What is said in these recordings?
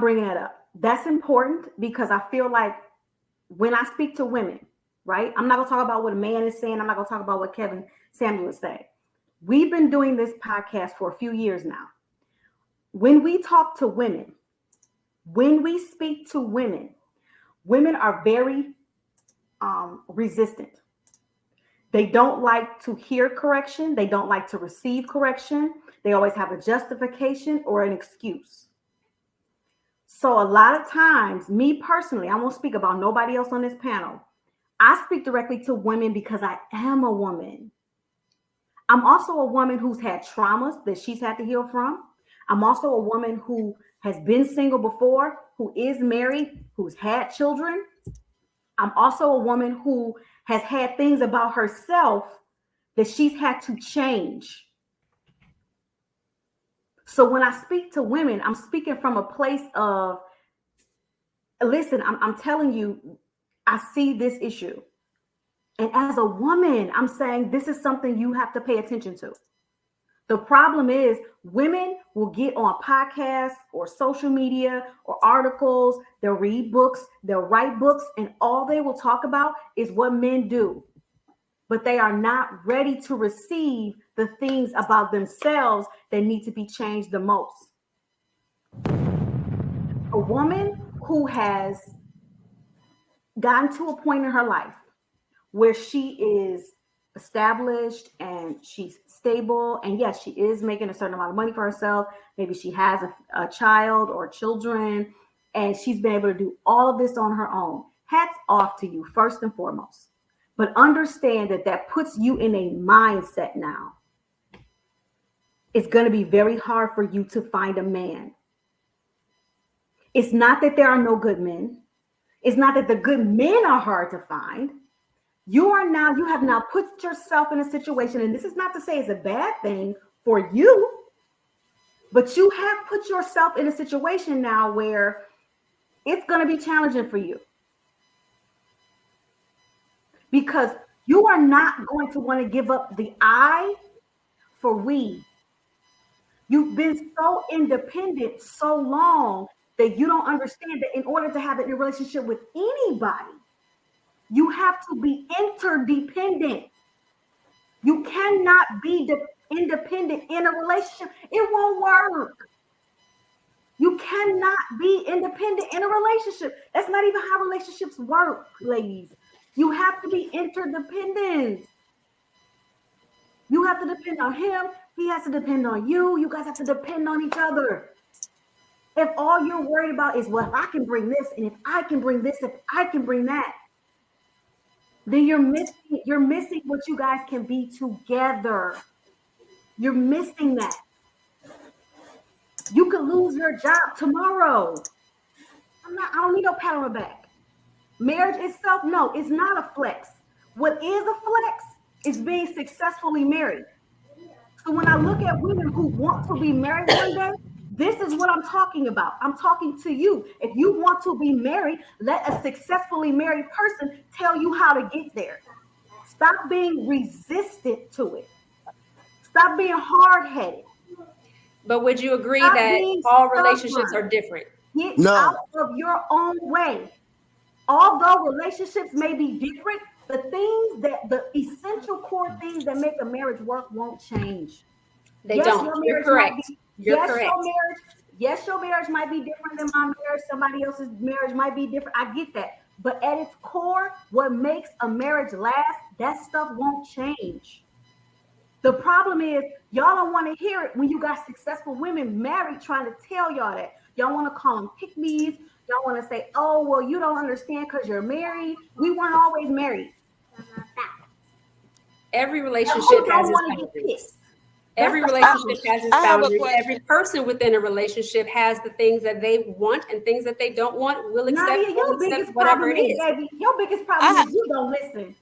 bringing that up. That's important because I feel like when I speak to women, right? I'm not going to talk about what a man is saying. I'm not going to talk about what Kevin Samuel is saying. We've been doing this podcast for a few years now. When we talk to women, when we speak to women, women are very resistant. They don't like to hear correction. They don't like to receive correction. They always have a justification or an excuse. So a lot of times, me personally, I won't speak about nobody else on this panel. I speak directly to women because I am a woman. I'm also a woman who's had traumas that she's had to heal from. I'm also a woman who has been single before, who is married, who's had children. I'm also a woman who has had things about herself that she's had to change. So when I speak to women, I'm speaking from a place of, listen, I'm telling you, I see this issue. And as a woman, I'm saying this is something you have to pay attention to. The problem is women will get on podcasts or social media or articles, they'll read books, they'll write books, and all they will talk about is what men do. But they are not ready to receive the things about themselves that need to be changed the most. A woman who has gotten to a point in her life where she is established and she's stable, and yes, she is making a certain amount of money for herself. Maybe she has a child or children, and she's been able to do all of this on her own. Hats off to you, first and foremost. But understand that that puts you in a mindset now. It's going to be very hard for you to find a man. It's not that there are no good men. It's not that the good men are hard to find. You have now put yourself in a situation, and this is not to say it's a bad thing for you, but you have put yourself in a situation now where it's going to be challenging for you. Because you are not going to want to give up the I for we. You've been so independent so long that you don't understand that in order to have a relationship with anybody, you have to be interdependent. You cannot be independent in a relationship. It won't work. You cannot be independent in a relationship. That's not even how relationships work, ladies. You have to be interdependent. You have to depend on him. He has to depend on you. You guys have to depend on each other. If all you're worried about is, well, if I can bring this, and if I can bring this, if I can bring that, then you're missing what you guys can be together. You're missing that. You could lose your job tomorrow. I don't need no pat on the back. Marriage itself, no, it's not a flex. What is a flex is being successfully married. So when I look at women who want to be married one day, this is what I'm talking about. I'm talking to you. If you want to be married, let a successfully married person tell you how to get there. Stop being resistant to it. Stop being hard-headed. But would you agree that all relationships are different? Get out of your own way. Although relationships may be different, the essential core things that make a marriage work won't change. They don't. You're correct. Your marriage might be different than my marriage. Somebody else's marriage might be different. I get that. But at its core, what makes a marriage last, that stuff won't change. The problem is y'all don't want to hear it when you got successful women married trying to tell y'all that. Y'all want to call them pick-me's. Y'all want to say, oh, well, you don't understand because you're married. We weren't always married. Every relationship has its boundaries. Every relationship has its boundaries. Every person within a relationship has the things that they want and things that they don't want. Will accept, whatever it is. Baby, your biggest problem is you don't listen.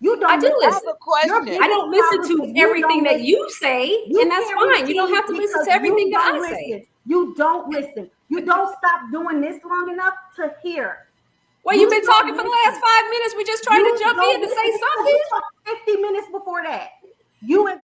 I do listen. I don't listen to everything that you say, and that's fine. You don't have to listen to everything that I say. You don't listen. You don't stop doing this long enough to hear. Well, you've been talking for the last 5 minutes. We just tried to jump in to say something. 50 minutes before that. You and